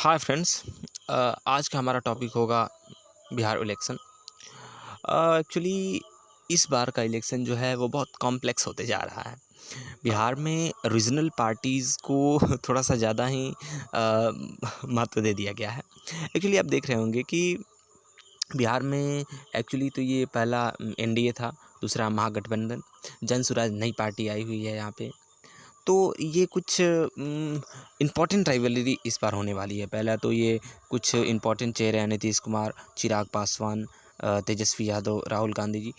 Hi friends. आज का हमारा टॉपिक होगा बिहार इलेक्शन। एक्चुअली इस बार का इलेक्शन जो है वो बहुत कॉम्प्लेक्स होते जा रहा है। बिहार में रीजनल पार्टीज़ को थोड़ा सा ज़्यादा ही महत्व दे दिया गया है। एक्चुअली आप देख रहे होंगे कि बिहार में एक्चुअली तो ये पहला एनडीए था, दूसरा महागठबंधन, जन स्वराज नई पार्टी आई हुई है यहाँ पे। तो ये कुछ इम्पॉर्टेंट राइवलरी इस बार होने वाली है। पहला तो ये कुछ इम्पॉर्टेंट चेहरे हैं, नीतीश कुमार, चिराग पासवान, तेजस्वी यादव, राहुल गांधी जी।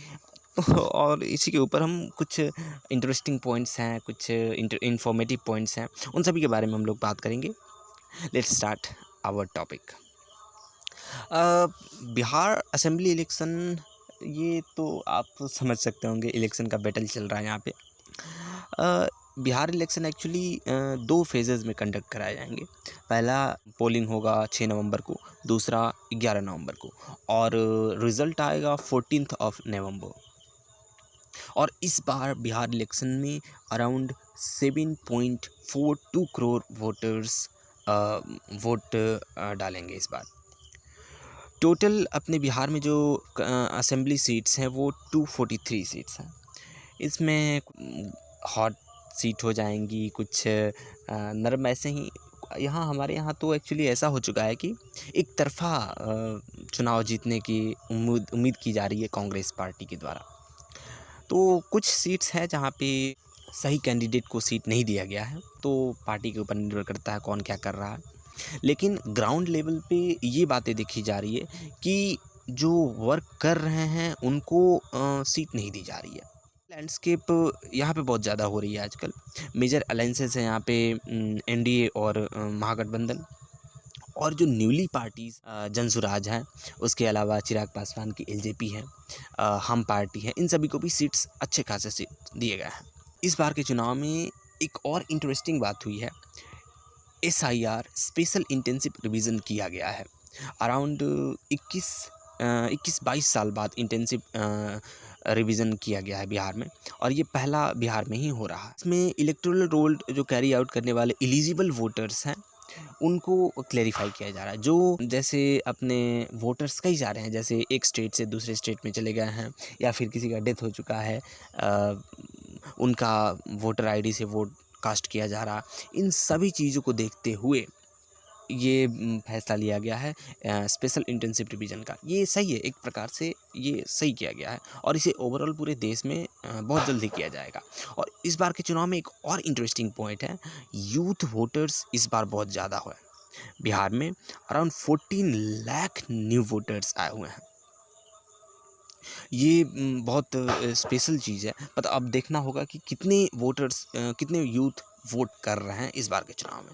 और इसी के ऊपर हम कुछ इंटरेस्टिंग पॉइंट्स हैं, कुछ इंफॉर्मेटिव पॉइंट्स हैं, उन सभी के बारे में हम लोग बात करेंगे। Let's start our topic. Bihar assembly election, ये तो आप समझ सकते होंगे, इलेक्शन का बैटल चल रहा है यहाँ पे। बिहार इलेक्शन एक्चुअली 2 फेजेज़ में कंडक्ट कराए जाएंगे। पहला पोलिंग होगा 6 नवंबर को, दूसरा 11 नवंबर को, और रिज़ल्ट आएगा 14th ऑफ नवंबर। और इस बार बिहार इलेक्शन में अराउंड 7.42 करोड़ वोटर्स वोट डालेंगे इस बार। टोटल अपने बिहार में जो असेंबली सीट्स हैं वो 243 सीट्स हैं। इसमें हॉट सीट हो जाएंगी, कुछ नरम ऐसे ही। यहाँ हमारे यहाँ तो एक्चुअली ऐसा हो चुका है कि एक तरफ़ा चुनाव जीतने की उम्मीद की जा रही है कांग्रेस पार्टी के द्वारा। तो कुछ सीट्स हैं जहाँ पे सही कैंडिडेट को सीट नहीं दिया गया है, तो पार्टी के ऊपर निर्भर करता है कौन क्या कर रहा है। लेकिन ग्राउंड लेवल पे ये बातें देखी जा रही है कि जो वर्क कर रहे हैं उनको सीट नहीं दी जा रही है। लैंडस्केप यहाँ पे बहुत ज़्यादा हो रही है आजकल। मेजर अलाइंसेस हैं यहाँ पे, एनडीए और महागठबंधन, और जो न्यूली पार्टीज़ जन स्वराज हैं, उसके अलावा चिराग पासवान की एलजेपी है, हम पार्टी है, इन सभी को भी सीट्स अच्छे खासे सीट दिए गए हैं। इस बार के चुनाव में एक और इंटरेस्टिंग बात हुई है, SIR स्पेशल इंटेंसिव रिवीजन किया गया है। अराउंड 21-22 साल बाद इंटेंसिव रिवीजन किया गया है बिहार में, और ये पहला बिहार में ही हो रहा है। इसमें इलेक्टोरल रोल जो कैरी आउट करने वाले एलिजिबल वोटर्स हैं उनको क्लेरिफाई किया जा रहा है। जो जैसे अपने वोटर्स कई जा रहे हैं, जैसे एक स्टेट से दूसरे स्टेट में चले गए हैं, या फिर किसी का डेथ हो चुका है, उनका वोटर आईडी से वोट कास्ट किया जा रहा। इन सभी चीज़ों को देखते हुए ये फैसला लिया गया है स्पेशल इंटेंसिव रिवीजन का। ये सही है, एक प्रकार से ये सही किया गया है, और इसे ओवरऑल पूरे देश में बहुत जल्दी किया जाएगा। और इस बार के चुनाव में एक और इंटरेस्टिंग पॉइंट है, यूथ वोटर्स इस बार बहुत ज़्यादा हुए। बिहार में अराउंड 14 लाख न्यू वोटर्स आए हुए हैं। ये बहुत स्पेशल चीज़ है। मतलब अब देखना होगा कि कितने वोटर्स, कितने यूथ वोट कर रहे हैं इस बार के चुनाव में।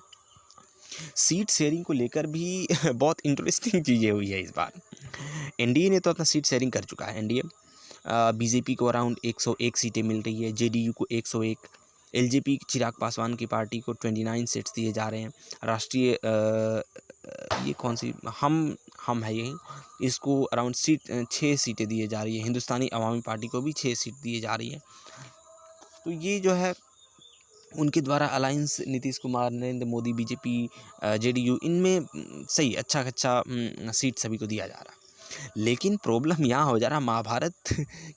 सीट शेयरिंग को लेकर भी बहुत इंटरेस्टिंग चीज़ें हुई है इस बार। एनडीए ने तो अपना सीट शेयरिंग कर चुका है। एनडीए बीजेपी को अराउंड 101 सीटें मिल रही है, जेडीयू को 101, एलजेपी चिराग पासवान की पार्टी को 29 सीट्स दिए जा रहे हैं। राष्ट्रीय ये कौन सी हम है यही, इसको अराउंड 6 सीटें दिए जा रही है। हिंदुस्तानी अवामी पार्टी को भी 6 सीट दिए जा रही है। तो ये जो है उनके द्वारा alliance, Nitish Kumar, Narendra Modi, BJP, JDU, इनमें सही अच्छा सीट सभी को दिया जा रहा है। लेकिन प्रॉब्लम यहाँ हो जा रहा है, महाभारत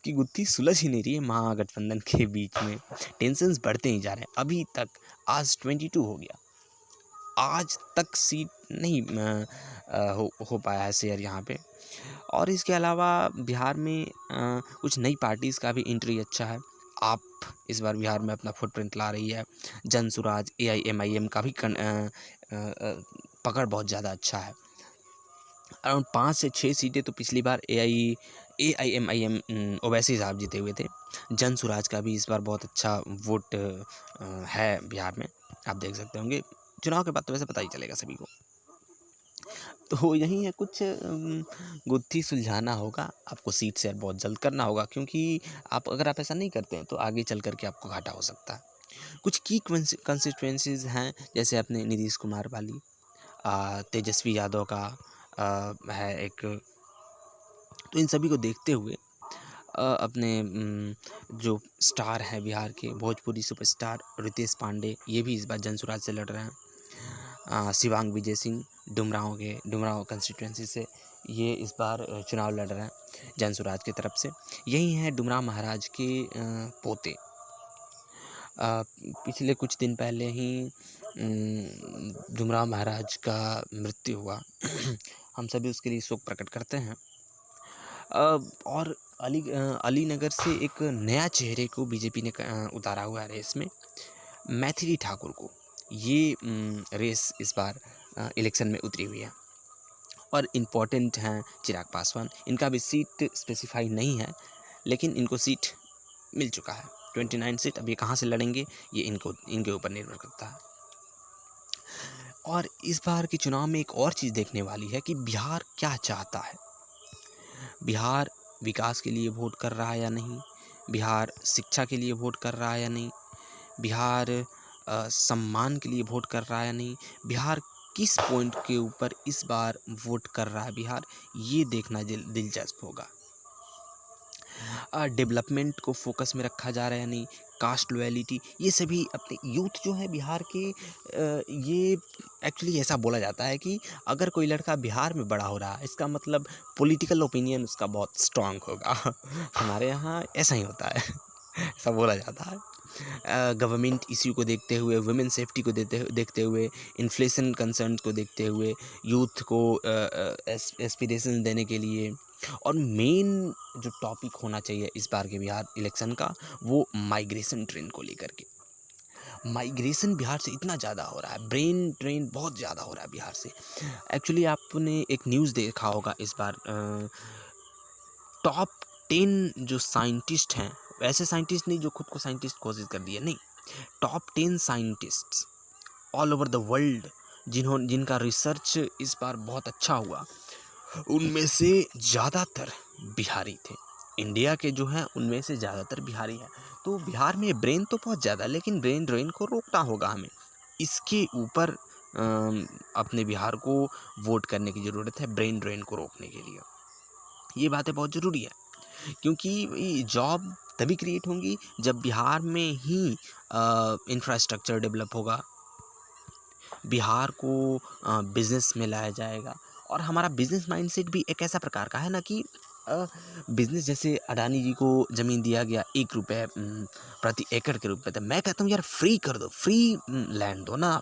की गुत्थी सुलझ ही नहीं रही है महागठबंधन के बीच में। टेंशन्स बढ़ते ही जा रहे हैं। अभी तक आज 22 हो गया, आज तक सीट नहीं हो पाया है शेयर यहाँ पे। और इसके अलावा बिहार में कुछ नई पार्टीज़ का भी एंट्री अच्छा है। आप इस बार बिहार में अपना फुटप्रिंट ला रही है। जन स्वराज, AIMIM का भी पकड़ बहुत ज़्यादा अच्छा है। अराउंड 5 से 6 सीटें तो पिछली बार AIMIM ओवैसी साहब जीते हुए थे। जन स्वराज का भी इस बार बहुत अच्छा वोट है बिहार में, आप देख सकते होंगे। चुनाव के बाद तो वैसे पता ही चलेगा सभी को। तो यही है, कुछ गुत्थी सुलझाना होगा, आपको सीट शेयर बहुत जल्द करना होगा, क्योंकि अगर आप ऐसा नहीं करते हैं तो आगे चल कर के आपको घाटा हो सकता है। कुछ की कंस्टिट्यूएंसीज़ हैं, जैसे अपने नीतीश कुमार वाली, तेजस्वी यादव का है एक। तो इन सभी को देखते हुए अपने जो स्टार हैं बिहार के, भोजपुरी सुपरस्टार रितेश पांडे, ये भी इस बार जन स्वराज से लड़ रहे हैं। शिवांग विजय सिंह डुमरांव कंस्टिट्यूंसी से ये इस बार चुनाव लड़ रहे हैं जनसुराज की तरफ से। यही हैं डुमरांव महाराज के पोते। पिछले कुछ दिन पहले ही डुमरांव महाराज का मृत्यु हुआ। हम सभी उसके लिए शोक प्रकट करते हैं। और अलीनगर से एक नया चेहरे को बीजेपी ने उतारा हुआ है रेस में, मैथिली ठाकुर को। ये रेस इस बार इलेक्शन में उतरी हुई है और इम्पॉर्टेंट हैं चिराग पासवान। इनका भी सीट स्पेसिफाई नहीं है, लेकिन इनको सीट मिल चुका है 29 सीट। अब ये कहाँ से लड़ेंगे ये इनके ऊपर निर्भर करता है। और इस बार के चुनाव में एक और चीज़ देखने वाली है कि बिहार क्या चाहता है। बिहार विकास के लिए वोट कर रहा है या नहीं, बिहार शिक्षा के लिए वोट कर रहा है या नहीं, बिहार सम्मान के लिए वोट कर रहा है या नहीं, बिहार किस पॉइंट के ऊपर इस बार वोट कर रहा है बिहार, ये देखना दिलचस्प होगा। डेवलपमेंट को फोकस में रखा जा रहा है या नहीं, कास्ट लॉयलिटी, ये सभी अपने यूथ जो है बिहार के। ये एक्चुअली ऐसा बोला जाता है कि अगर कोई लड़का बिहार में बड़ा हो रहा है, इसका मतलब पॉलिटिकल ओपिनियन उसका बहुत स्ट्रांग होगा। हमारे यहाँ ऐसा ही होता है, ऐसा बोला जाता है। गवर्नमेंट इश्यू को देखते हुए, वुमेन सेफ्टी को देखते हुए, इन्फ्लेशन कंसर्न को देखते हुए, यूथ को एस्पिरेशन देने के लिए, और मेन जो टॉपिक होना चाहिए इस बार के बिहार इलेक्शन का, वो माइग्रेशन ट्रेंड को लेकर के। माइग्रेशन बिहार से इतना ज़्यादा हो रहा है, ब्रेन ड्रेन बहुत ज़्यादा हो रहा है बिहार से। एक्चुअली आपने एक न्यूज़ देखा होगा इस बार, टॉप 10 जो साइंटिस्ट हैं, वैसे साइंटिस्ट नहीं जो खुद को साइंटिस्ट घोषित कर दिए, नहीं, top 10 scientists all over the world जिनका रिसर्च इस बार बहुत अच्छा हुआ, उनमें से ज़्यादातर बिहारी थे। इंडिया के जो हैं उनमें से ज़्यादातर बिहारी हैं। तो बिहार में ब्रेन तो बहुत ज़्यादा, लेकिन ब्रेन ड्रेन को रोकना होगा हमें। इसके ऊपर अपने बिहार को वोट करने की ज़रूरत है, ब्रेन ड्रेन को रोकने के लिए। ये बातें बहुत ज़रूरी है, क्योंकि जॉब तभी क्रिएट होंगी जब बिहार में ही इंफ्रास्ट्रक्चर डेवलप होगा, बिहार को बिज़नेस में लाया जाएगा। और हमारा बिज़नेस माइंडसेट भी एक ऐसा प्रकार का है ना कि बिज़नेस, जैसे अडानी जी को ज़मीन दिया गया 1 रुपये प्रति एकड़ के रूप में, तो मैं कहता हूँ यार फ्री कर दो, फ्री लैंड दो ना।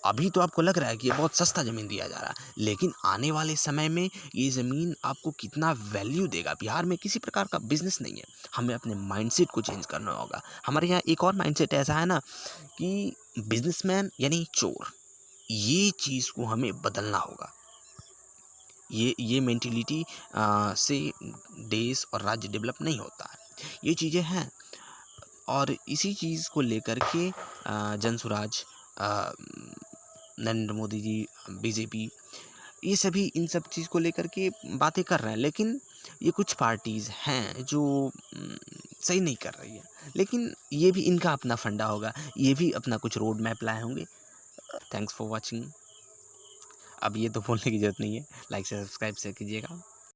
अभी तो आपको लग रहा है कि ये बहुत सस्ता ज़मीन दिया जा रहा है, लेकिन आने वाले समय में ये ज़मीन आपको कितना वैल्यू देगा। बिहार में किसी प्रकार का बिज़नेस नहीं है, हमें अपने माइंडसेट को चेंज करना होगा। हमारे यहाँ एक और माइंडसेट ऐसा है ना कि बिजनेसमैन यानी चोर, ये चीज़ को हमें बदलना होगा। ये मेंटिलिटी से देश और राज्य डेवलप नहीं होता है। ये चीज़ें हैं, और इसी चीज़ को लेकर के जनसुराज, नरेंद्र मोदी जी, बीजेपी, ये सभी इन सब चीज़ को लेकर के बातें कर रहे हैं। लेकिन ये कुछ पार्टीज़ हैं जो सही नहीं कर रही है, लेकिन ये भी इनका अपना फंडा होगा, ये भी अपना कुछ रोड मैप लाए होंगे। Thanks for watching. अब ये तो बोलने की ज़रूरत नहीं है, लाइक से सब्सक्राइब से कीजिएगा।